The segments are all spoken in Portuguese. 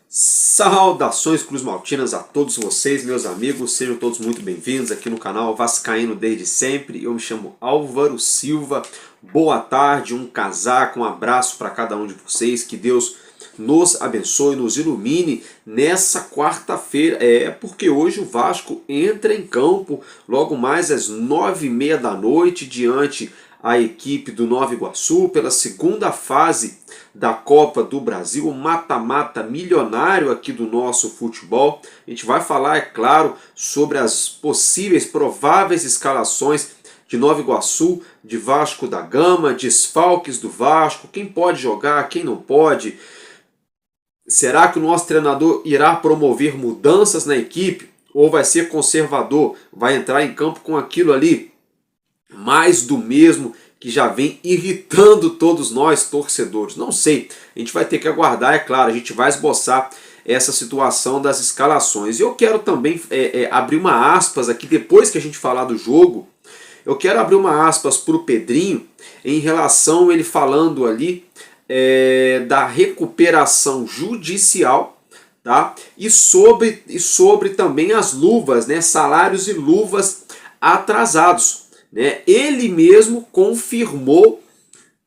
Saudações cruzmaltinas a todos vocês, meus amigos, sejam todos muito bem-vindos aqui no canal Vascaíno desde sempre. Eu me chamo Álvaro Silva, boa tarde, um casaco, um abraço para cada um de vocês, que Deus nos abençoe, nos ilumine nessa quarta-feira, porque hoje o Vasco entra em campo logo mais às 9h30 da noite diante a equipe do Nova Iguaçu pela segunda fase da Copa do Brasil, o mata-mata milionário aqui do nosso futebol. A gente vai falar, é claro, sobre as possíveis, prováveis escalações de Nova Iguaçu, de Vasco da Gama, desfalques do Vasco, quem pode jogar, quem não pode. Será que o nosso treinador irá promover mudanças na equipe ou vai ser conservador, vai entrar em campo com aquilo ali mais do mesmo que já vem irritando todos nós torcedores? Não sei, a gente vai ter que aguardar, é claro, a gente vai esboçar essa situação das escalações. E eu quero também abrir uma aspas aqui, depois que a gente falar do jogo, eu quero abrir uma aspas para o Pedrinho, em relação, ele falando ali da recuperação judicial, tá? E sobre também as luvas, né? Salários e luvas atrasados. Ele mesmo confirmou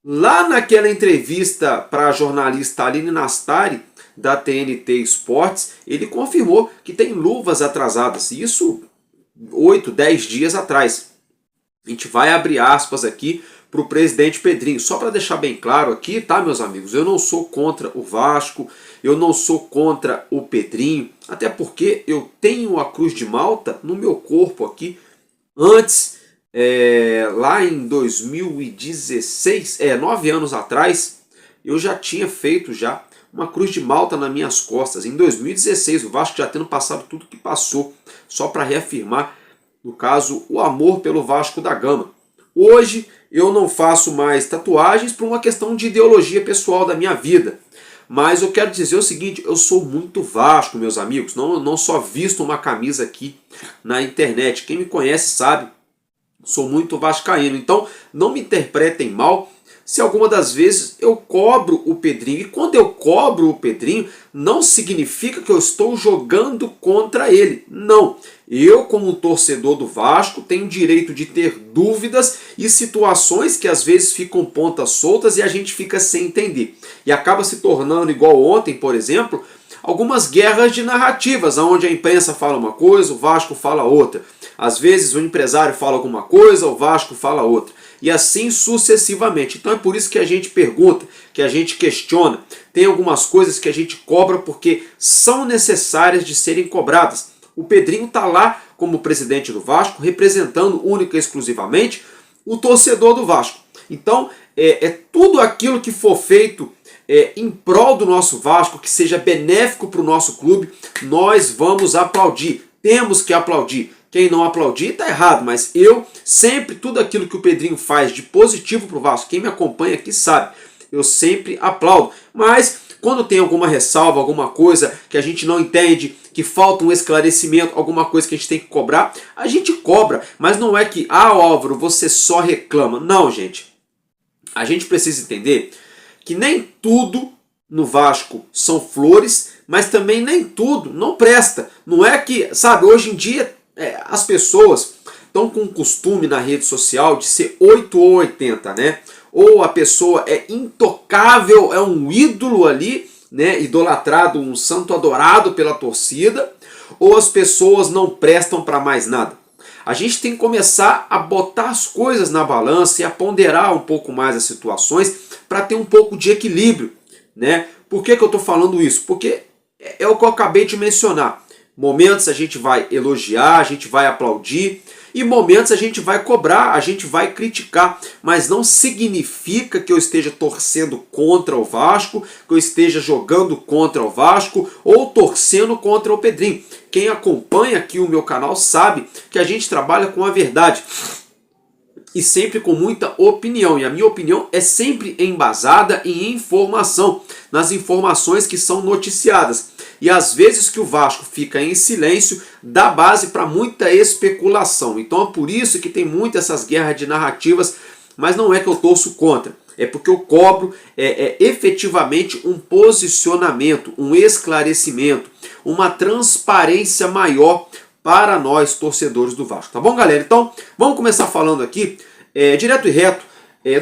lá naquela entrevista para a jornalista Aline Nastari da TNT Esportes, ele confirmou que tem luvas atrasadas, isso 8, 10 dias atrás. A gente vai abrir aspas aqui para o presidente Pedrinho, só para deixar bem claro aqui, tá, meus amigos, eu não sou contra o Vasco, eu não sou contra o Pedrinho, até porque eu tenho a Cruz de Malta no meu corpo aqui. Antes, lá em 2016, 9 anos atrás, eu já tinha feito uma Cruz de Malta nas minhas costas. Em 2016, o Vasco já tendo passado tudo que passou, só para reafirmar, no caso, o amor pelo Vasco da Gama. Hoje eu não faço mais tatuagens por uma questão de ideologia pessoal da minha vida. Mas eu quero dizer o seguinte, eu sou muito Vasco, meus amigos, não só visto uma camisa aqui na internet. Quem me conhece sabe, sou muito vascaíno, então não me interpretem mal se alguma das vezes eu cobro o Pedrinho. E quando eu cobro o Pedrinho, não significa que eu estou jogando contra ele. Não. Eu, como um torcedor do Vasco, tenho o direito de ter dúvidas e situações que às vezes ficam pontas soltas e a gente fica sem entender. E acaba se tornando, igual ontem, por exemplo, algumas guerras de narrativas, onde a imprensa fala uma coisa, o Vasco fala outra. Às vezes o empresário fala alguma coisa, o Vasco fala outra. E assim sucessivamente. Então é por isso que a gente pergunta, que a gente questiona. Tem algumas coisas que a gente cobra porque são necessárias de serem cobradas. O Pedrinho está lá como presidente do Vasco, representando única e exclusivamente o torcedor do Vasco. Então tudo aquilo que for feito em prol do nosso Vasco, que seja benéfico para o nosso clube, nós vamos aplaudir. Temos que aplaudir. Quem não aplaudir está errado, mas eu sempre, tudo aquilo que o Pedrinho faz de positivo para o Vasco, quem me acompanha aqui sabe, eu sempre aplaudo. Mas quando tem alguma ressalva, alguma coisa que a gente não entende, que falta um esclarecimento, alguma coisa que a gente tem que cobrar, a gente cobra. Mas não é que, Álvaro, você só reclama. Não, gente. A gente precisa entender que nem tudo no Vasco são flores, mas também nem tudo não presta. Não é que, sabe, hoje em dia as pessoas estão com o costume na rede social de ser 8 ou 80, né? Ou a pessoa é intocável, é um ídolo ali, né? Idolatrado, um santo adorado pela torcida, ou as pessoas não prestam para mais nada. A gente tem que começar a botar as coisas na balança e a ponderar um pouco mais as situações para ter um pouco de equilíbrio, né? Por que eu estou falando isso? Porque é o que eu acabei de mencionar. Momentos a gente vai elogiar, a gente vai aplaudir, e momentos a gente vai cobrar, a gente vai criticar, mas não significa que eu esteja torcendo contra o Vasco, que eu esteja jogando contra o Vasco ou torcendo contra o Pedrinho. Quem acompanha aqui o meu canal sabe que a gente trabalha com a verdade e sempre com muita opinião, e a minha opinião é sempre embasada em informação, nas informações que são noticiadas. e às vezes que o Vasco fica em silêncio dá base para muita especulação. Então é por isso que tem muitas essas guerras de narrativas, mas não é que eu torço contra, é porque eu cobro efetivamente um posicionamento, um esclarecimento, uma transparência maior para nós torcedores do Vasco, tá bom, galera? Então vamos começar falando aqui direto e reto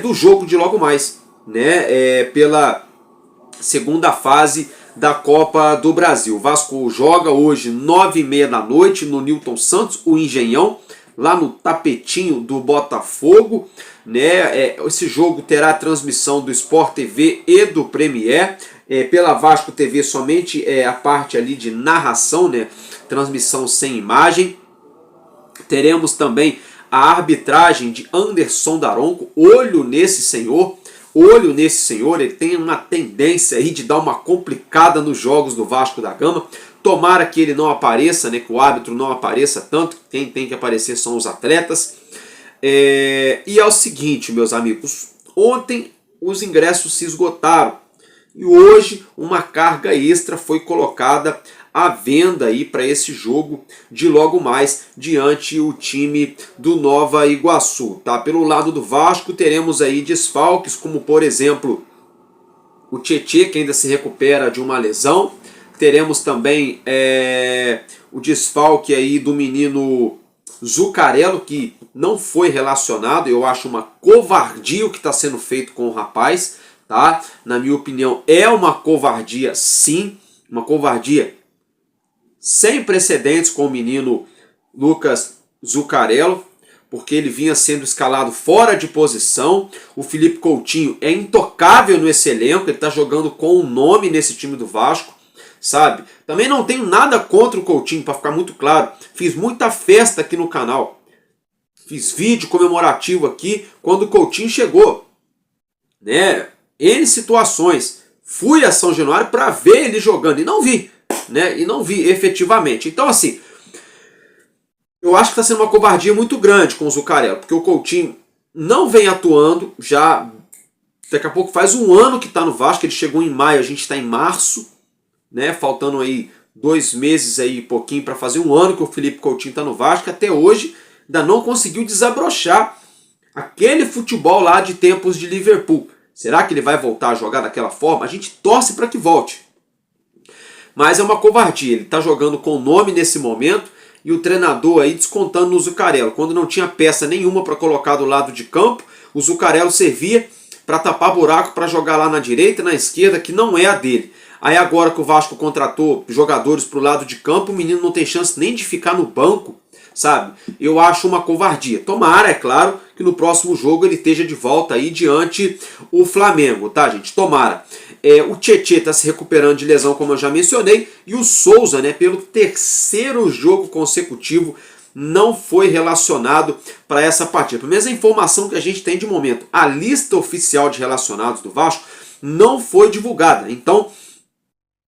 do jogo de logo mais, né? Pela segunda fase da Copa do Brasil. O Vasco joga hoje 9h30 da noite no Newton Santos, o Engenhão, lá no tapetinho do Botafogo, né? Esse jogo terá transmissão do Sport TV e do Premier, pela Vasco TV somente a parte ali de narração, né? Transmissão sem imagem. Teremos também a arbitragem de Anderson Daronco. Olho nesse senhor, ele tem uma tendência aí de dar uma complicada nos jogos do Vasco da Gama. Tomara que ele não apareça, né, que o árbitro não apareça tanto, quem tem que aparecer são os atletas. E é o seguinte, meus amigos, ontem os ingressos se esgotaram e hoje uma carga extra foi colocada à venda aí para esse jogo de logo mais diante o time do Nova Iguaçu, tá? Pelo lado do Vasco teremos aí desfalques como, por exemplo, o Tietê, que ainda se recupera de uma lesão. Teremos também o desfalque aí do menino Zucarello, que não foi relacionado. Eu acho uma covardia o que está sendo feito com o rapaz, tá? Na minha opinião é uma covardia, sim, uma covardia sem precedentes com o menino Lucas Zucarello, porque ele vinha sendo escalado fora de posição. O Felipe Coutinho é intocável nesse elenco, ele está jogando com o nome nesse time do Vasco, sabe? Também não tenho nada contra o Coutinho, para ficar muito claro. Fiz muita festa aqui no canal, fiz vídeo comemorativo aqui quando o Coutinho chegou, né? N situações. Fui a São Januário para ver ele jogando e não vi, né? E não vi efetivamente. Então, assim, eu acho que está sendo uma covardia muito grande com o Zucarello, porque o Coutinho não vem atuando, já daqui a pouco faz um ano que está no Vasco. Ele chegou em maio, a gente está em março, né? Faltando aí 2 meses aí, pouquinho, para fazer um ano que o Felipe Coutinho está no Vasco. Até hoje ainda não conseguiu desabrochar aquele futebol lá de tempos de Liverpool. Será que ele vai voltar a jogar daquela forma? A gente torce para que volte. Mas é uma covardia. Ele está jogando com o nome nesse momento e o treinador aí descontando no Zucarello. Quando não tinha peça nenhuma para colocar do lado de campo, o Zucarello servia para tapar buraco, para jogar lá na direita e na esquerda, que não é a dele. Aí agora que o Vasco contratou jogadores para o lado de campo, o menino não tem chance nem de ficar no banco, sabe? Eu acho uma covardia. Tomara, é claro, que no próximo jogo ele esteja de volta aí diante o Flamengo, tá, gente? Tomara. O Tietê está se recuperando de lesão, como eu já mencionei, e o Souza, né, pelo 3º jogo consecutivo, não foi relacionado para essa partida. Pelo menos a informação que a gente tem de momento. A lista oficial de relacionados do Vasco não foi divulgada. Então,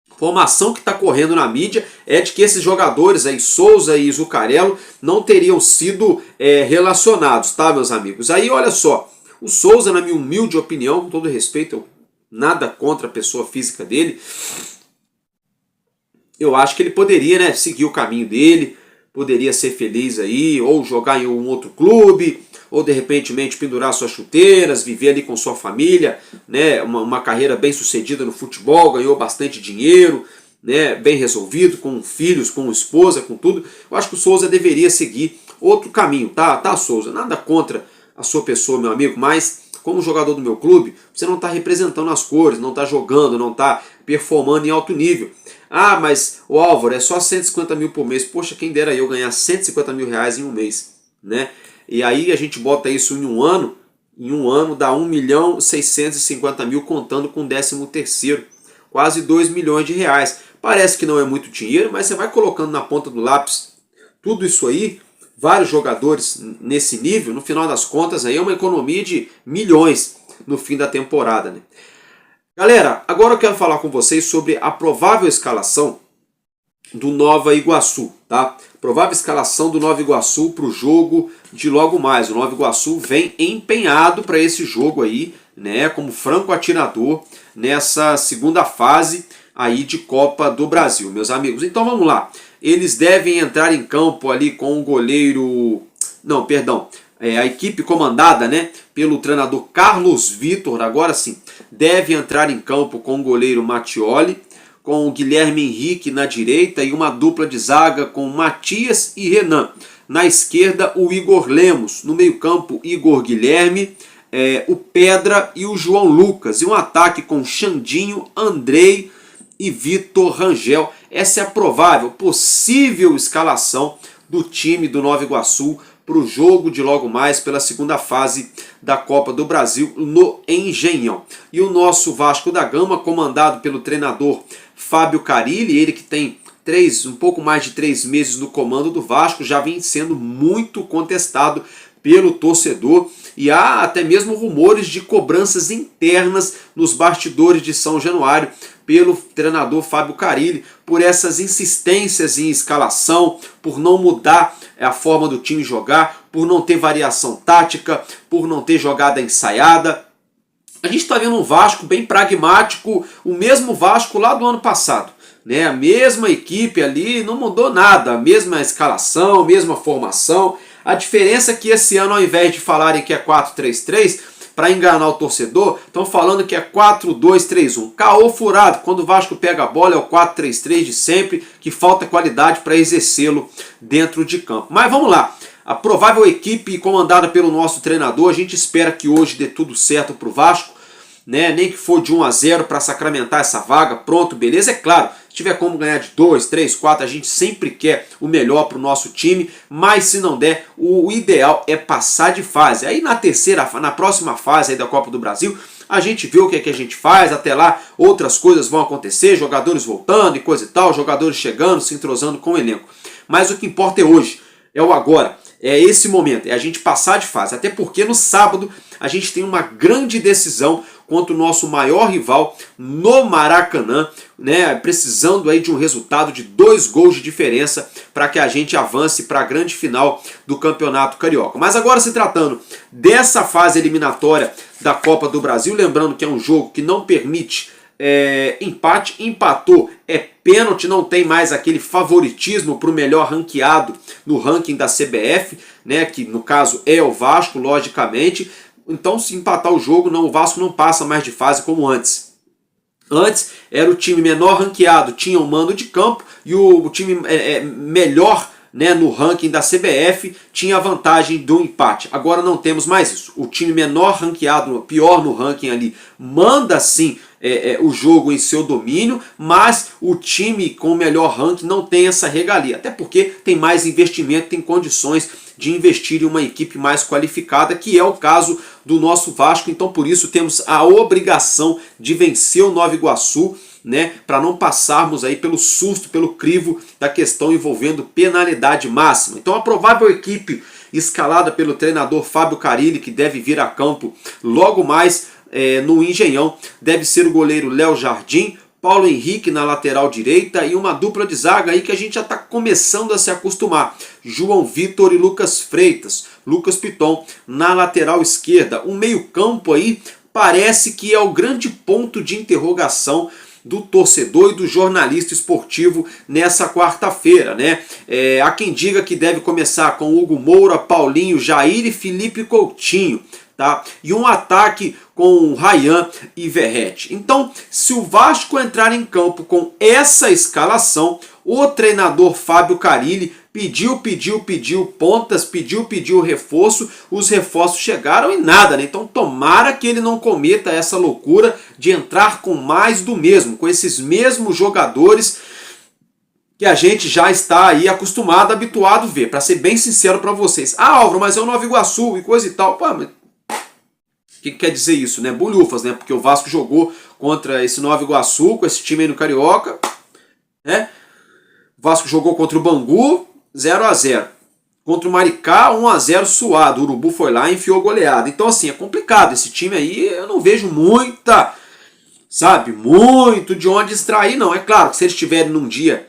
a informação que está correndo na mídia é de que esses jogadores aí, Souza e Zucarello, não teriam sido relacionados, tá, meus amigos? Aí, olha só, o Souza, na minha humilde opinião, com todo respeito, nada contra a pessoa física dele, eu acho que ele poderia, né, seguir o caminho dele, poderia ser feliz aí, ou jogar em um outro clube, ou de repente pendurar suas chuteiras, viver ali com sua família, né, uma carreira bem sucedida no futebol, ganhou bastante dinheiro, né, bem resolvido, com filhos, com esposa, com tudo. Eu acho que o Souza deveria seguir outro caminho, tá, Souza? Nada contra a sua pessoa, meu amigo, mas como jogador do meu clube, você não está representando as cores, não está jogando, não está performando em alto nível. Ah, mas o Álvaro, é só 150 mil por mês. Poxa, quem dera eu ganhar 150 mil reais em um mês, né? E aí a gente bota isso em um ano dá 1.650.000 contando com o 13º, quase 2 milhões de reais. Parece que não é muito dinheiro, mas você vai colocando na ponta do lápis tudo isso aí, vários jogadores nesse nível, no final das contas aí é uma economia de milhões no fim da temporada, né? Galera, agora eu quero falar com vocês sobre a provável escalação do Nova Iguaçu, tá? Provável escalação do Nova Iguaçu para o jogo de logo mais. O Nova Iguaçu vem empenhado para esse jogo aí, né? Como franco atirador nessa segunda fase aí de Copa do Brasil, meus amigos. Então vamos lá. Eles devem entrar em campo ali com o goleiro... Não, perdão. A equipe comandada, né, pelo treinador Carlos Vitor, agora sim, deve entrar em campo com o goleiro Mattioli, com o Guilherme Henrique na direita e uma dupla de zaga com Matias e Renan. Na esquerda, o Igor Lemos. No meio-campo, Igor Guilherme, o Pedra e o João Lucas. E um ataque com Xandinho, Andrei e Vitor Rangel. Essa é a provável, possível escalação do time do Nova Iguaçu para o jogo de logo mais pela segunda fase da Copa do Brasil no Engenhão. E o nosso Vasco da Gama, comandado pelo treinador Fábio Carilli, ele que tem um pouco mais de 3 meses no comando do Vasco, já vem sendo muito contestado pelo torcedor e há até mesmo rumores de cobranças internas nos bastidores de São Januário pelo treinador Fábio Carilli por essas insistências em escalação, por não mudar a forma do time jogar, por não ter variação tática, por não ter jogada ensaiada. A gente está vendo um Vasco bem pragmático, o mesmo Vasco lá do ano passado. A mesma equipe ali, não mudou nada, a mesma escalação, a mesma formação. A diferença é que esse ano, ao invés de falarem que é 4-3-3, para enganar o torcedor, estão falando que é 4-2-3-1. Caô furado, quando o Vasco pega a bola é o 4-3-3 de sempre, que falta qualidade para exercê-lo dentro de campo. Mas vamos lá, a provável equipe comandada pelo nosso treinador, a gente espera que hoje dê tudo certo para o Vasco, nem que for de 1-0 para sacramentar essa vaga, pronto, beleza, é claro. Se tiver como ganhar de 2, 3, 4, a gente sempre quer o melhor para o nosso time, mas se não der, o ideal é passar de fase. Aí na próxima fase aí da Copa do Brasil, a gente vê o que é que a gente faz, até lá outras coisas vão acontecer, jogadores voltando e coisa e tal, jogadores chegando, se entrosando com o elenco. Mas o que importa é hoje, é o agora, é esse momento, é a gente passar de fase. Até porque no sábado a gente tem uma grande decisão contra o nosso maior rival no Maracanã, precisando aí de um resultado de 2 gols de diferença para que a gente avance para a grande final do Campeonato Carioca. Mas agora, se tratando dessa fase eliminatória da Copa do Brasil, lembrando que é um jogo que não permite empate, empatou, é pênalti, não tem mais aquele favoritismo para o melhor ranqueado no ranking da CBF, que no caso é o Vasco, logicamente. Então, se empatar o jogo, o Vasco não passa mais de fase como antes. Antes era o time menor ranqueado, tinha um mando de campo, e o time melhor no ranking da CBF tinha a vantagem do empate. Agora não temos mais isso. O time menor ranqueado, pior no ranking ali, manda sim o jogo em seu domínio, mas o time com o melhor ranking não tem essa regalia. Até porque tem mais investimento, tem condições de investir em uma equipe mais qualificada, que é o caso do nosso Vasco. Então por isso temos a obrigação de vencer o Nova Iguaçu, para não passarmos aí pelo susto, pelo crivo da questão envolvendo penalidade máxima. Então a provável equipe escalada pelo treinador Fábio Carilli, que deve vir a campo logo mais no Engenhão, deve ser o goleiro Léo Jardim, Paulo Henrique na lateral direita e uma dupla de zaga aí que a gente já está começando a se acostumar. João Vitor e Lucas Freitas, Lucas Piton na lateral esquerda. Um meio-campo aí parece que é o grande ponto de interrogação do torcedor e do jornalista esportivo nessa quarta-feira, há quem diga que deve começar com Hugo Moura, Paulinho, Jair e Felipe Coutinho. E um ataque com Ryan e Verratti. Então, se o Vasco entrar em campo com essa escalação, o treinador Fábio Carilli pediu pontas, pediu reforço, os reforços chegaram e nada, Então tomara que ele não cometa essa loucura de entrar com mais do mesmo, com esses mesmos jogadores que a gente já está aí acostumado, habituado a ver, para ser bem sincero para vocês. Álvaro, mas é o Nova Iguaçu e coisa e tal. Pô, mas o que quer dizer isso, Bolhufas, porque o Vasco jogou contra esse Nova Iguaçu, com esse time aí no Carioca, O Vasco jogou contra o Bangu, 0-0. Contra o Maricá, 1-0 suado. O Urubu foi lá e enfiou goleada. Então, assim, é complicado. Esse time aí, eu não vejo muito de onde extrair, não. É claro que se eles estiverem num dia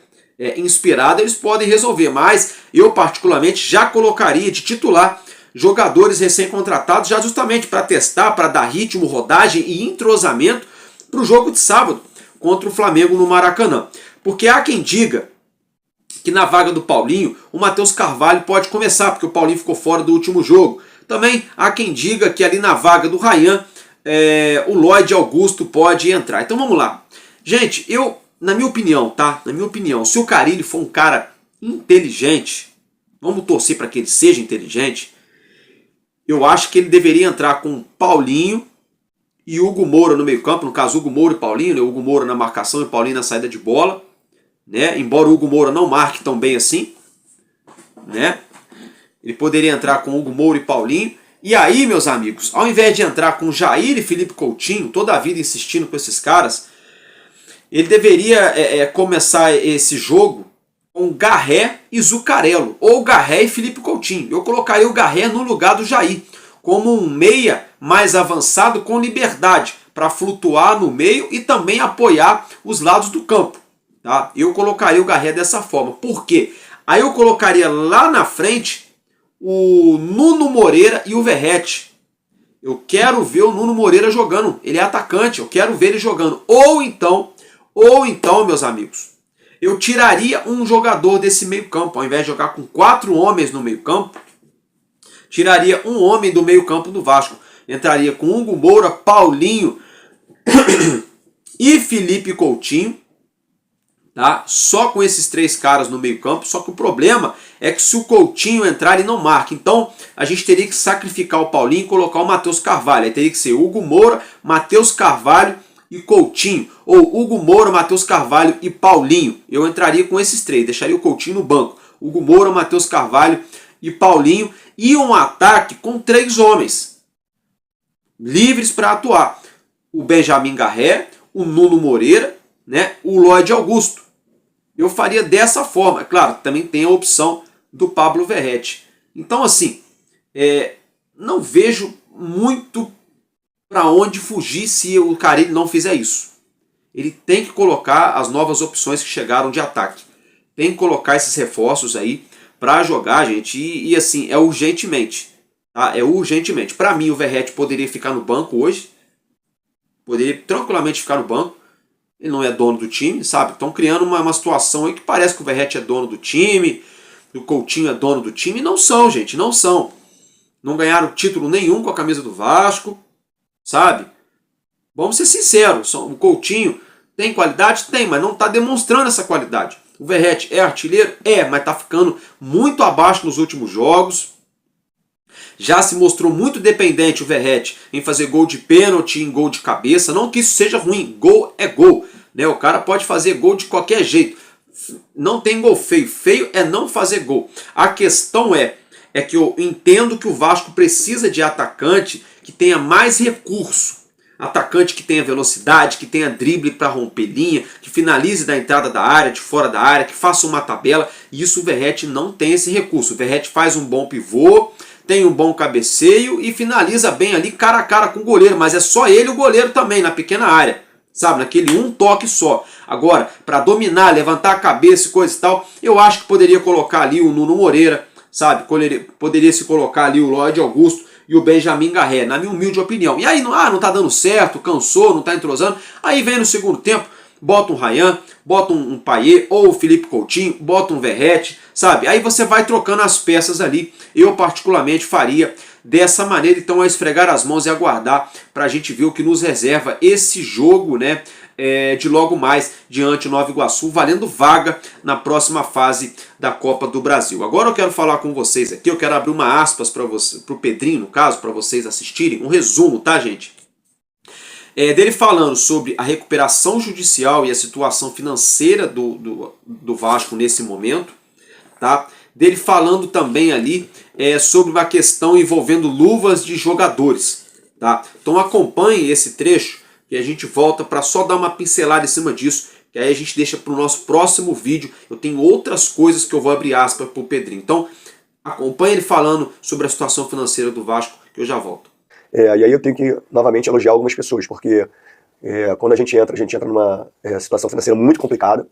inspirado, eles podem resolver. Mas eu, particularmente, já colocaria de titular jogadores recém-contratados, já justamente para testar, para dar ritmo, rodagem e entrosamento para o jogo de sábado. contra o Flamengo no Maracanã. Porque há quem diga que na vaga do Paulinho, o Matheus Carvalho pode começar, porque o Paulinho ficou fora do último jogo. Também há quem diga que ali na vaga do Ryan, o Lloyd Augusto pode entrar. Então vamos lá. Gente, na minha opinião, tá? Na minha opinião, se o Carille for um cara inteligente, vamos torcer para que ele seja inteligente, eu acho que ele deveria entrar com Paulinho e Hugo Moura no meio campo, no caso Hugo Moura e Paulinho, né? Hugo Moura na marcação e Paulinho na saída de bola, né? Embora o Hugo Moura não marque tão bem assim, né? Ele poderia entrar com Hugo Moura e Paulinho. E aí, meus amigos, ao invés de entrar com Jair e Felipe Coutinho, toda a vida insistindo com esses caras, ele deveria começar esse jogo com Garré e Zuccarello, ou Garré e Felipe Coutinho. Eu colocaria o Garré no lugar do Jair, como um meia mais avançado com liberdade, para flutuar no meio e também apoiar os lados do campo. Tá? Eu colocaria o Garré dessa forma. Por quê? Aí eu colocaria lá na frente o Nuno Moreira e o Verratti. Eu quero ver o Nuno Moreira jogando. Ele é atacante, eu quero ver ele jogando. Ou então, meus amigos, eu tiraria um jogador desse meio campo. Ao invés de jogar com 4 homens no meio campo, tiraria um homem do meio campo do Vasco. Entraria com Hugo Moura, Paulinho e Felipe Coutinho. Tá? Só com esses 3 caras no meio campo. Só que o problema é que se o Coutinho entrar, ele não marca. Então a gente teria que sacrificar o Paulinho e colocar o Matheus Carvalho. Aí teria que ser Hugo Moura, Matheus Carvalho e Coutinho. Ou Hugo Moura, Matheus Carvalho e Paulinho. Eu entraria com esses 3. Deixaria o Coutinho no banco. Hugo Moura, Matheus Carvalho e Paulinho. E um ataque com 3 homens livres para atuar. O Benjamin Garré, o Nuno Moreira, né, o Lloyd Augusto. Eu faria dessa forma. Claro, também tem a opção do Pablo Verratti. Então, assim, não vejo muito para onde fugir se o Carille não fizer isso. Ele tem que colocar as novas opções que chegaram de ataque. Tem que colocar esses reforços aí para jogar, gente. E assim, é urgentemente. Tá? É urgentemente. Para mim, o Verratti poderia ficar no banco hoje. Poderia tranquilamente ficar no banco. Ele não é dono do time, sabe? Estão criando uma situação aí que parece que o Verratti é dono do time, que o Coutinho é dono do time. Não são, gente, não são. Não ganharam título nenhum com a camisa do Vasco, sabe? Vamos ser sinceros, o Coutinho tem qualidade? Tem, mas não está demonstrando essa qualidade. O Verratti é artilheiro? É, mas está ficando muito abaixo nos últimos jogos. Já se mostrou muito dependente o Verratti em fazer gol de pênalti, em gol de cabeça. Não que isso seja ruim, gol é gol. Né? O cara pode fazer gol de qualquer jeito. Não tem gol feio. Feio é não fazer gol. A questão é que eu entendo que o Vasco precisa de atacante que tenha mais recurso. Atacante que tenha velocidade, que tenha drible para romper linha, que finalize da entrada da área, de fora da área, que faça uma tabela. E isso o Verratti não tem esse recurso. O Verratti faz um bom pivô, tem um bom cabeceio e finaliza bem ali cara a cara com o goleiro, mas é só ele e o goleiro também, na pequena área, sabe, naquele um toque só. Agora, para dominar, levantar a cabeça e coisa e tal, eu acho que poderia colocar ali o Nuno Moreira, sabe, poderia se colocar ali o Lloyd Augusto e o Benjamin Garré, na minha humilde opinião. E aí, não tá dando certo, cansou, não tá entrosando, aí vem no segundo tempo, bota um Ryan, bota um Payet ou o Felipe Coutinho, bota um Verratti, sabe? Aí você vai trocando as peças ali. Eu particularmente faria dessa maneira, então é esfregar as mãos e aguardar para a gente ver o que nos reserva esse jogo, né? De logo mais diante do Nova Iguaçu, valendo vaga na próxima fase da Copa do Brasil. Agora eu quero falar com vocês aqui, eu quero abrir uma aspas para você, para o Pedrinho, no caso, para vocês assistirem, um resumo, tá, gente? Dele falando sobre a recuperação judicial e a situação financeira do Vasco nesse momento, tá? Dele falando também ali sobre uma questão envolvendo luvas de jogadores, tá? Então acompanhe esse trecho que a gente volta para só dar uma pincelada em cima disso, que aí a gente deixa para o nosso próximo vídeo. Eu tenho outras coisas que eu vou abrir aspas para o Pedrinho. Então acompanhe ele falando sobre a situação financeira do Vasco, que eu já volto. E aí eu tenho que, novamente, elogiar algumas pessoas, porque quando a gente entra numa situação financeira muito complicada,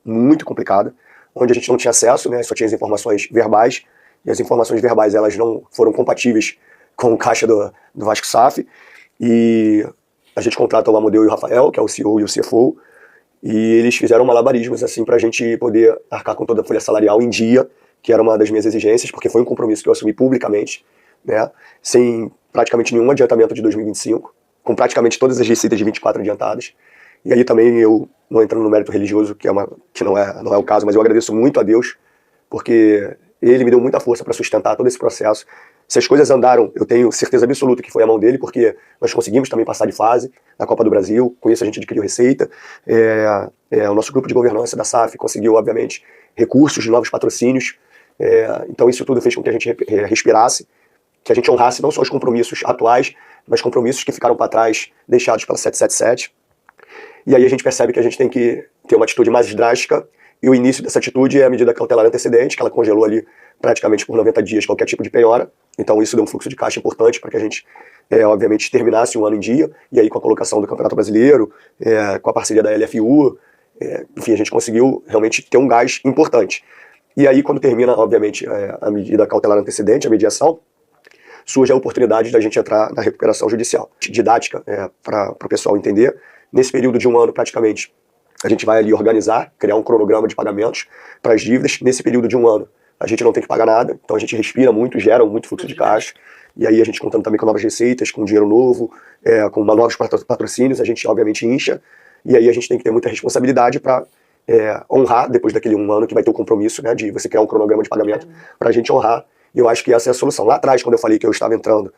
onde a gente não tinha acesso, né, só tinha as informações verbais, e as informações verbais elas não foram compatíveis com o caixa do Vasco SAF, e a gente contrata o Amodeu e o Rafael, que é o CEO e o CFO, E eles fizeram malabarismos assim para a gente poder arcar com toda a folha salarial em dia, que era uma das minhas exigências, porque foi um compromisso que eu assumi publicamente, né, sem praticamente nenhum adiantamento de 2025, com praticamente todas as receitas de 24 adiantadas. E aí também eu, não entrando no mérito religioso, que não é o caso, mas eu agradeço muito a Deus, porque ele me deu muita força para sustentar todo esse processo. Se as coisas andaram, eu tenho certeza absoluta que foi a mão dele, porque nós conseguimos também passar de fase na Copa do Brasil, com isso a gente adquiriu receita, o nosso grupo de governança da SAF conseguiu, obviamente, recursos de novos patrocínios, então isso tudo fez com que a gente respirasse, que a gente honrasse não só os compromissos atuais, mas compromissos que ficaram para trás, deixados pela 777. E aí a gente percebe que a gente tem que ter uma atitude mais drástica, e o início dessa atitude é a medida cautelar antecedente, que ela congelou ali praticamente por 90 dias qualquer tipo de penhora. Então isso deu um fluxo de caixa importante para que a gente, obviamente, terminasse um ano em dia, e aí com a colocação do Campeonato Brasileiro, com a parceria da LFU, enfim, a gente conseguiu realmente ter um gás importante. E aí quando termina, obviamente, a medida cautelar antecedente, a mediação, surge a oportunidade da gente entrar na recuperação judicial. Didática, para o pessoal entender. Nesse período de um ano, praticamente, a gente vai ali organizar, criar um cronograma de pagamentos para as dívidas. Nesse período de um ano, a gente não tem que pagar nada, então a gente respira muito, gera muito fluxo de caixa. E aí a gente contando também com novas receitas, com dinheiro novo, com novos patrocínios, a gente obviamente incha. E aí a gente tem que ter muita responsabilidade para honrar, depois daquele um ano que vai ter o compromisso, né, de você criar um cronograma de pagamento para a gente honrar. E eu acho que essa é a solução. Lá atrás, quando eu falei que eu estava entrando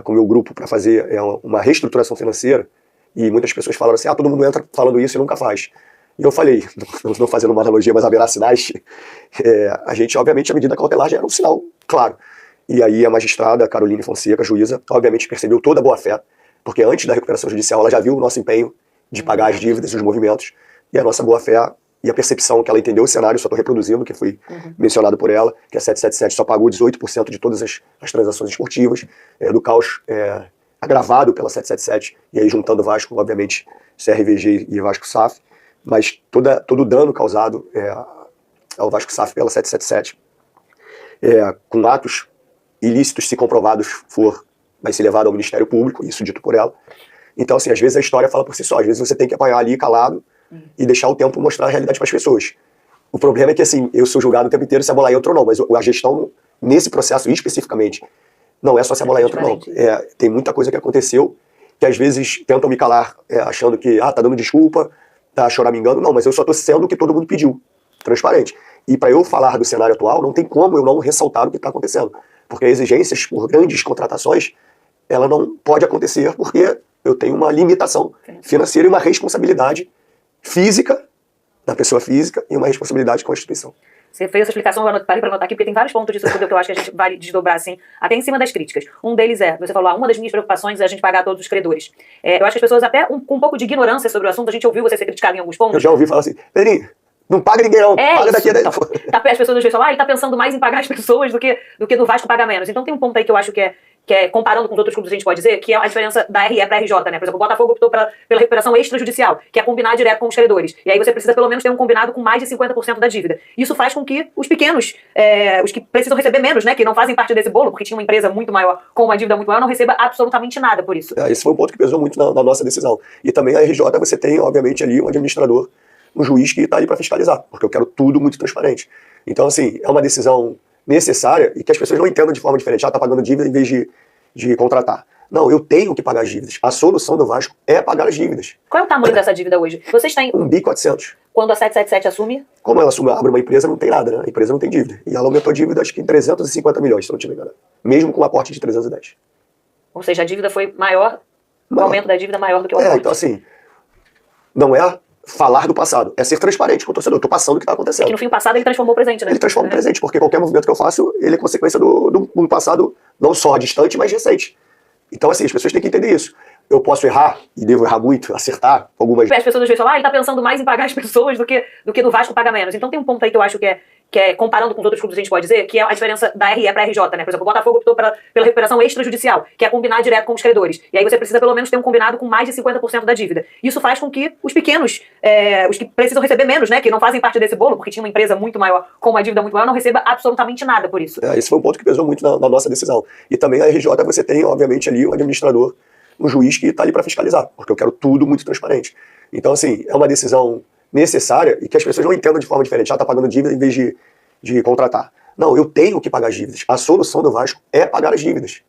com o meu grupo para fazer uma reestruturação financeira, e muitas pessoas falaram assim, todo mundo entra falando isso e nunca faz. E eu falei, não fazendo uma analogia, mas haverá sinais, a gente, obviamente, a medida cautelar já era um sinal claro. E aí a magistrada, Caroline Fonseca, juíza, obviamente percebeu toda a boa-fé, porque antes da recuperação judicial ela já viu o nosso empenho de pagar as dívidas e os movimentos, e a nossa boa-fé e a percepção que ela entendeu o cenário, só estou reproduzindo, que foi mencionado por ela, que a 777 só pagou 18% de todas as transações esportivas, do caos agravado pela 777, e aí juntando Vasco, obviamente, CRVG e Vasco SAF, mas todo o dano causado ao Vasco SAF pela 777, com atos ilícitos, se comprovados vai ser levado ao Ministério Público, isso dito por ela. Então, assim, às vezes a história fala por si só, às vezes você tem que apanhar ali calado e deixar o tempo mostrar a realidade para as pessoas. O problema é que, assim, eu sou julgado o tempo inteiro se a bola entra ou não, mas a gestão, nesse processo especificamente, não é só se a bola entra ou não. Tem muita coisa que aconteceu, que às vezes tentam me calar, achando que, tá dando desculpa, tá choramingando. Não, mas eu só tô sendo o que todo mundo pediu, transparente. E para eu falar do cenário atual, não tem como eu não ressaltar o que está acontecendo. Porque exigências por grandes contratações, ela não pode acontecer porque eu tenho uma limitação financeira e uma responsabilidade física da pessoa física e uma responsabilidade com a instituição. Você fez essa explicação, eu parei para anotar aqui, porque tem vários pontos disso tudo que eu acho que a gente vai desdobrar, assim, até em cima das críticas. Um deles você falou, uma das minhas preocupações é a gente pagar todos os credores. Eu acho que as pessoas, até com um pouco de ignorância sobre o assunto, a gente ouviu você ser criticado em alguns pontos. Eu já ouvi falar assim, Pedrinho, não paga ninguém não, paga isso, daqui a 10. então, as pessoas às vezes falam, ele tá pensando mais em pagar as pessoas do que no Vasco pagar menos. Então tem um ponto aí que eu acho que comparando com os outros clubes, a gente pode dizer, que é a diferença da RE para RJ, né? Por exemplo, o Botafogo optou pela recuperação extrajudicial, que é combinar direto com os credores. E aí você precisa pelo menos ter um combinado com mais de 50% da dívida. Isso faz com que os pequenos, os que precisam receber menos, né? Que não fazem parte desse bolo, porque tinha uma empresa muito maior, com uma dívida muito maior, não receba absolutamente nada por isso. Esse foi um ponto que pesou muito na nossa decisão. E também a RJ, você tem, obviamente, ali um administrador, um juiz que está ali para fiscalizar, porque eu quero tudo muito transparente. Então, assim, é uma decisão necessária e que as pessoas não entendam de forma diferente. Tá pagando dívida em vez de contratar. Não, eu tenho que pagar as dívidas. A solução do Vasco é pagar as dívidas. Qual é o tamanho dessa dívida hoje? Vocês têm... 1.400 bi. Quando a 777 assume? Como ela abre uma empresa, não tem nada, né? A empresa não tem dívida. E ela aumentou a dívida, acho que em 350 milhões, se eu não tiver enganado. Mesmo com um aporte de 310. Ou seja, a dívida foi maior, o aumento da dívida maior do que o aporte. Então assim, não é falar do passado, é ser transparente com o torcedor. Eu tô passando o que tá acontecendo. É que no fim, o passado ele transformou o presente, né? Ele transforma o presente, porque qualquer movimento que eu faço, ele é consequência do passado não só distante, mas recente. Então, assim, as pessoas têm que entender isso. Eu posso errar, e devo errar muito, acertar algumas... As pessoas às vezes falam, ele tá pensando mais em pagar as pessoas do que no Vasco pagar menos. Então tem um ponto aí que eu acho que comparando com os outros clubes, a gente pode dizer, que é a diferença da RE para RJ, né? Por exemplo, o Botafogo optou pela recuperação extrajudicial, que é combinar direto com os credores. E aí você precisa pelo menos ter um combinado com mais de 50% da dívida. Isso faz com que os pequenos, os que precisam receber menos, né? Que não fazem parte desse bolo, porque tinha uma empresa muito maior, com uma dívida muito maior, não receba absolutamente nada por isso. Esse foi um ponto que pesou muito na nossa decisão. E também a RJ, você tem, obviamente, ali o administrador, um juiz que está ali para fiscalizar, porque eu quero tudo muito transparente. Então, assim, é uma decisão necessária e que as pessoas não entendam de forma diferente. Tá pagando dívida em vez de contratar. Não, eu tenho que pagar as dívidas. A solução do Vasco é pagar as dívidas.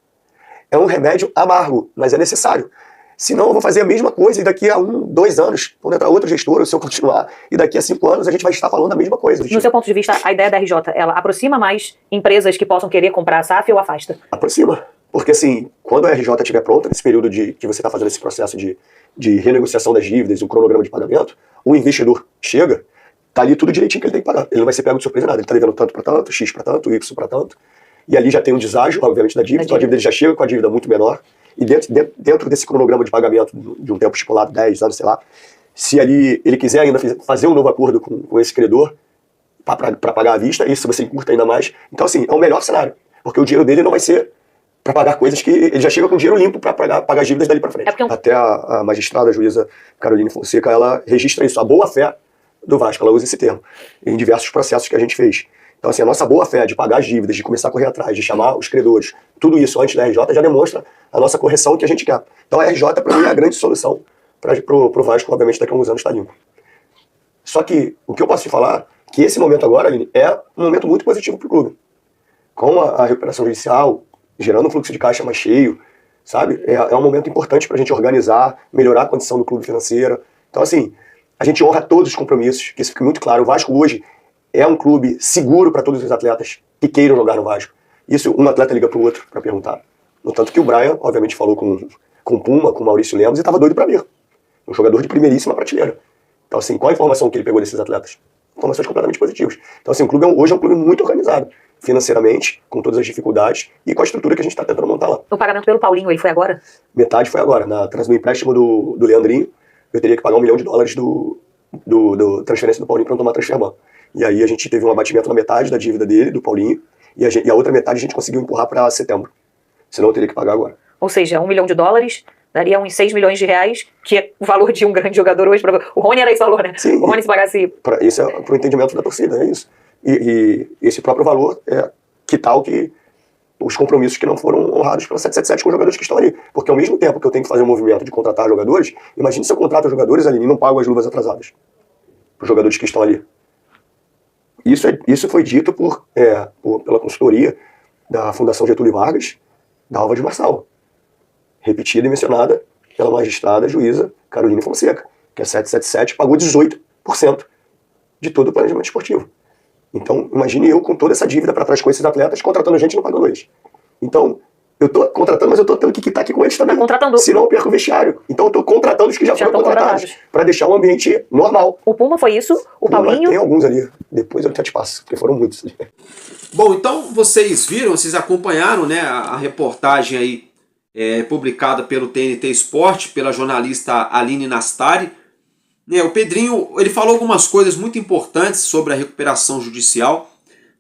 É um remédio amargo, mas é necessário. Senão eu vou fazer a mesma coisa e daqui a 1, 2 anos, quando entrar outro gestor, se eu continuar, e daqui a 5 anos a gente vai estar falando a mesma coisa. No seu ponto de vista, a ideia da RJ, ela aproxima mais empresas que possam querer comprar a SAF ou afasta? Aproxima. Porque assim, quando a RJ estiver pronta, nesse período que você está fazendo esse processo de renegociação das dívidas, o cronograma de pagamento, o investidor chega, tá ali tudo direitinho que ele tem que pagar. Ele não vai ser pego de surpresa nada. Ele está devendo tanto para tanto, X para tanto, Y para tanto. E ali já tem um deságio, obviamente, da dívida. Então a dívida ele já chega com a dívida muito menor. E dentro desse cronograma de pagamento de um tempo estipulado, 10 anos, sei lá, se ali ele quiser ainda fazer um novo acordo com esse credor para pagar à vista, isso você encurta ainda mais. Então, assim, é o melhor cenário. Porque o dinheiro dele não vai ser para pagar coisas que ele já chega com dinheiro limpo para pagar as dívidas dali para frente. Até a magistrada, a juíza Caroline Fonseca, ela registra isso, a boa-fé do Vasco, ela usa esse termo, em diversos processos que a gente fez. Então, assim, a nossa boa-fé de pagar as dívidas, de começar a correr atrás, de chamar os credores, tudo isso antes da RJ já demonstra a nossa correção que a gente quer. Então, a RJ, para mim, é a grande solução para o Vasco, obviamente, daqui a alguns anos estar limpo. Só que, o que eu posso te falar, que esse momento agora, Aline, é um momento muito positivo para o clube. Com a recuperação judicial, gerando um fluxo de caixa mais cheio, sabe? É um momento importante para a gente organizar, melhorar a condição do clube financeira. Então, assim, a gente honra todos os compromissos, que isso fique muito claro. O Vasco hoje é um clube seguro para todos os atletas que queiram jogar no Vasco. Isso, um atleta liga para o outro para perguntar. No tanto que o Brian, obviamente, falou com o Puma, com o Maurício Lemos, e estava doido para vir. Um jogador de primeiríssima prateleira. Então, assim, qual a informação que ele pegou desses atletas? Informações completamente positivas. Então, assim, o clube hoje é um clube muito organizado, financeiramente, com todas as dificuldades e com a estrutura que a gente está tentando montar lá. O pagamento pelo Paulinho, ele foi agora? Metade foi agora. No empréstimo do Leandrinho, eu teria que pagar $1 milhão do transferência do Paulinho para não tomar transferban. E aí a gente teve um abatimento na metade da dívida dele, do Paulinho, e a outra metade a gente conseguiu empurrar para setembro. Senão eu teria que pagar agora. Ou seja, $1 milhão daria uns R$6 milhões, que é o valor de um grande jogador hoje. O Rony era esse valor, né? Sim, o Rony se pagasse... Isso é pro entendimento da torcida, é isso. E esse próprio valor é que tal que os compromissos que não foram honrados pela 777 com os jogadores que estão ali. Porque ao mesmo tempo que eu tenho que fazer um movimento de contratar jogadores, imagine se eu contrato jogadores ali e não pago as luvas atrasadas para os jogadores que estão ali. Isso foi dito pela consultoria da Fundação Getúlio Vargas, da Alva de Marçal, repetida e mencionada pela magistrada juíza Caroline Fonseca, que a 777 pagou 18% de todo o planejamento esportivo. Então, imagine eu com toda essa dívida para trás com esses atletas, contratando gente e não pagando eles. Então, eu estou contratando, mas eu estou tendo que quitar aqui com eles também. Contratando. Senão eu perco o vestiário. Então eu estou contratando os que já foram contratados. Para deixar o ambiente normal. O Puma foi isso? O Paulinho? Tem alguns ali. Depois eu até te passo, porque foram muitos. Bom, então vocês viram, vocês acompanharam, né, a reportagem aí publicada pelo TNT Esporte, pela jornalista Aline Nastari. O Pedrinho, ele falou algumas coisas muito importantes sobre a recuperação judicial.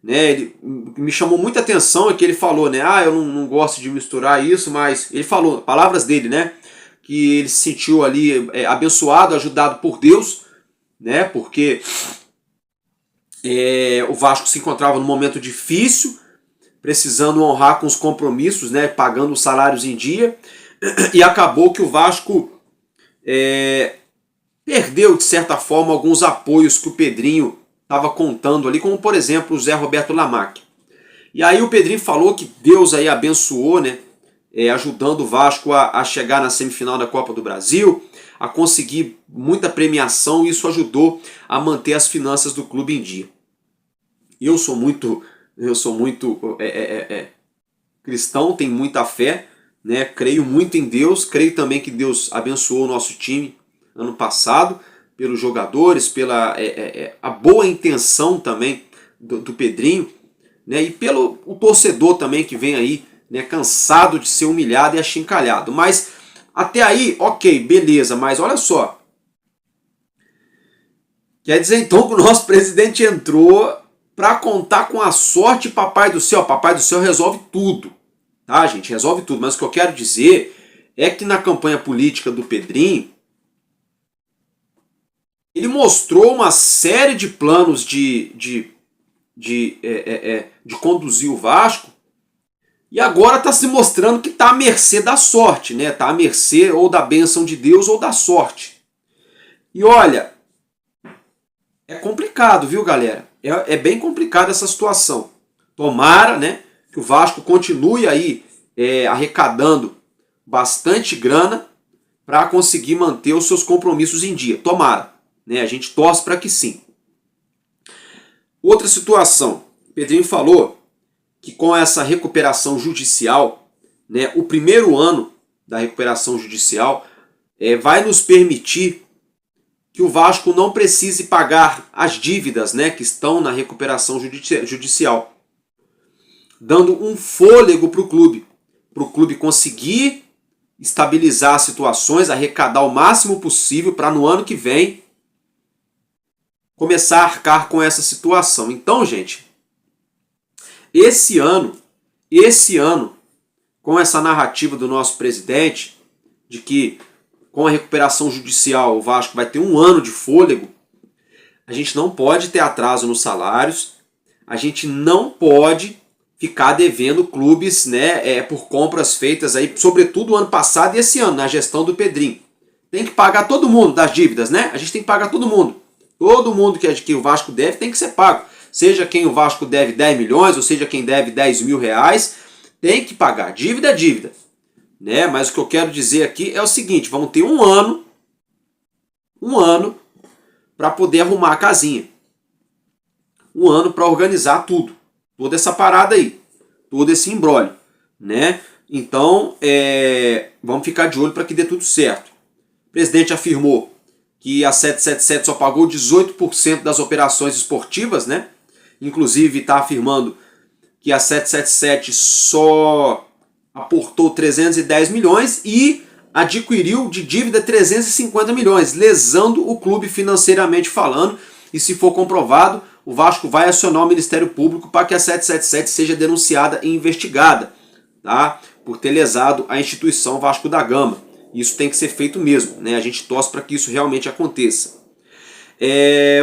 Ele me chamou muita atenção é que ele falou, eu não gosto de misturar isso, mas ele falou, palavras dele, que ele se sentiu ali abençoado, ajudado por Deus, porque o Vasco se encontrava num momento difícil, precisando honrar com os compromissos, pagando os salários em dia, e acabou que o Vasco perdeu, de certa forma, alguns apoios que o Pedrinho estava contando ali, como por exemplo o Zé Roberto Lamac. E aí o Pedrinho falou que Deus aí abençoou, ajudando o Vasco a chegar na semifinal da Copa do Brasil, a conseguir muita premiação, e isso ajudou a manter as finanças do clube em dia. Eu sou muito cristão, tenho muita fé, creio muito em Deus, creio também que Deus abençoou o nosso time ano passado, pelos jogadores, pela a boa intenção também do Pedrinho, e pelo o torcedor também que vem aí, cansado de ser humilhado e achincalhado. Mas até aí, ok, beleza, mas olha só. Quer dizer então que o nosso presidente entrou para contar com a sorte, Papai do Céu. Papai do Céu resolve tudo, tá, gente? Resolve tudo. Mas o que eu quero dizer é que na campanha política do Pedrinho, ele mostrou uma série de planos de conduzir o Vasco, e agora está se mostrando que está à mercê da sorte, está à mercê ou da bênção de Deus ou da sorte. E olha, é complicado, viu, galera? É bem complicada essa situação. Tomara, né, que o Vasco continue aí arrecadando bastante grana para conseguir manter os seus compromissos em dia. Tomara, né? A gente torce para que sim. Outra situação, o Pedrinho falou que com essa recuperação judicial, né, o primeiro ano da recuperação judicial vai nos permitir que o Vasco não precise pagar as dívidas, né, que estão na recuperação judicial, dando um fôlego para o clube conseguir estabilizar as situações, arrecadar o máximo possível para no ano que vem começar a arcar com essa situação. Então, gente, esse ano, com essa narrativa do nosso presidente, de que com a recuperação judicial o Vasco vai ter um ano de fôlego, a gente não pode ter atraso nos salários, a gente não pode ficar devendo clubes, né, por compras feitas aí, sobretudo o ano passado e esse ano, na gestão do Pedrinho. Tem que pagar todo mundo das dívidas, né? A gente tem que pagar todo mundo. Todo mundo que o Vasco deve tem que ser pago. Seja quem o Vasco deve 10 milhões, ou seja quem deve 10 mil reais, tem que pagar. Dívida é dívida. Né? Mas o que eu quero dizer aqui é o seguinte, vamos ter um ano para poder arrumar a casinha. Um ano para organizar tudo. Toda essa parada aí. Todo esse imbróglio. Né? Então, vamos ficar de olho para que dê tudo certo. O presidente afirmou que a 777 só pagou 18% das operações esportivas, né? Inclusive está afirmando que a 777 só aportou 310 milhões e adquiriu de dívida 350 milhões, lesando o clube financeiramente falando. E se for comprovado, o Vasco vai acionar o Ministério Público para que a 777 seja denunciada e investigada, tá? Por ter lesado a instituição Vasco da Gama. Isso tem que ser feito mesmo, né? A gente torce para que isso realmente aconteça.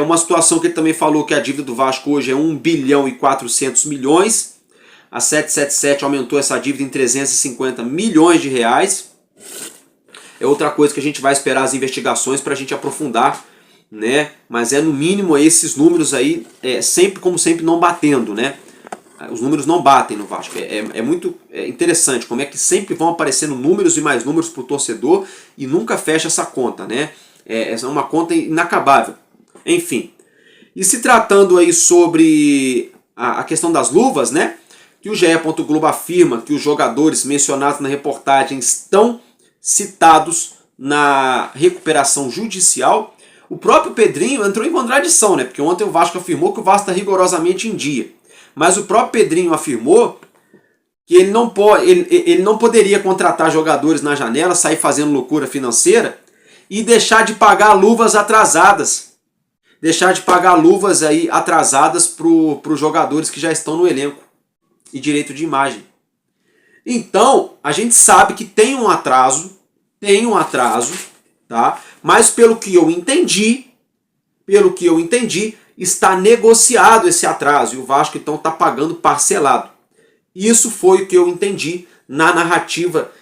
Uma situação que ele também falou que a dívida do Vasco hoje é 1 bilhão e 400 milhões. A 777 aumentou essa dívida em 350 milhões de reais. É outra coisa que a gente vai esperar as investigações para a gente aprofundar, né? Mas no mínimo esses números aí, sempre como sempre, não batendo, né? Os números não batem no Vasco. É muito interessante como é que sempre vão aparecendo números e mais números para o torcedor e nunca fecha essa conta, né? É uma conta inacabável. Enfim. E se tratando aí sobre a questão das luvas, né? Que o GE. Globo afirma que os jogadores mencionados na reportagem estão citados na recuperação judicial. O próprio Pedrinho entrou em contradição, né? Porque ontem o Vasco afirmou que o Vasco está rigorosamente em dia. Mas o próprio Pedrinho afirmou que ele não poderia contratar jogadores na janela, sair fazendo loucura financeira e deixar de pagar luvas atrasadas. Deixar de pagar luvas aí atrasadas para os jogadores que já estão no elenco. E direito de imagem. Então, a gente sabe que tem um atraso, tá? Mas pelo que eu entendi, está negociado esse atraso e o Vasco então está pagando parcelado. Isso foi o que eu entendi na narrativa,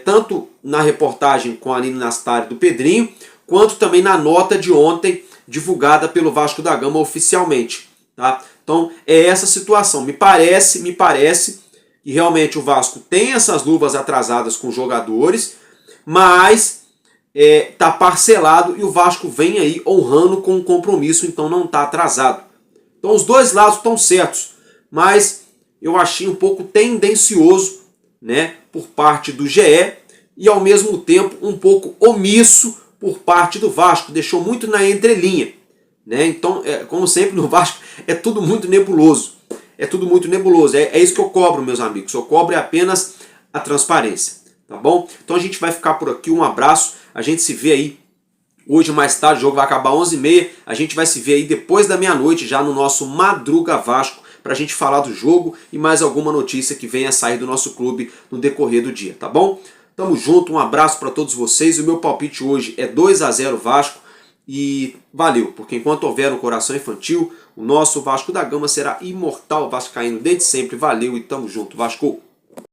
tanto na reportagem com a Aline Nastari do Pedrinho, quanto também na nota de ontem divulgada pelo Vasco da Gama oficialmente. Tá? Então é essa situação. Me parece que realmente o Vasco tem essas luvas atrasadas com jogadores, mas está parcelado e o Vasco vem aí honrando com o compromisso, então não está atrasado. Então os dois lados estão certos, mas eu achei um pouco tendencioso, né, por parte do GE e ao mesmo tempo um pouco omisso por parte do Vasco, deixou muito na entrelinha. Né? Então, como sempre no Vasco, é tudo muito nebuloso. É isso que eu cobro, meus amigos. Eu cobro apenas a transparência. Tá bom? Então a gente vai ficar por aqui. Um abraço. A gente se vê aí hoje mais tarde. O jogo vai acabar 11h30. A gente vai se ver aí depois da meia-noite, já no nosso Madruga Vasco, para a gente falar do jogo e mais alguma notícia que venha a sair do nosso clube no decorrer do dia. Tá bom? Tamo junto. Um abraço para todos vocês. O meu palpite hoje é 2-0 Vasco. E valeu, porque enquanto houver um coração infantil, o nosso Vasco da Gama será imortal vascaíno desde sempre. Valeu e tamo junto, Vasco!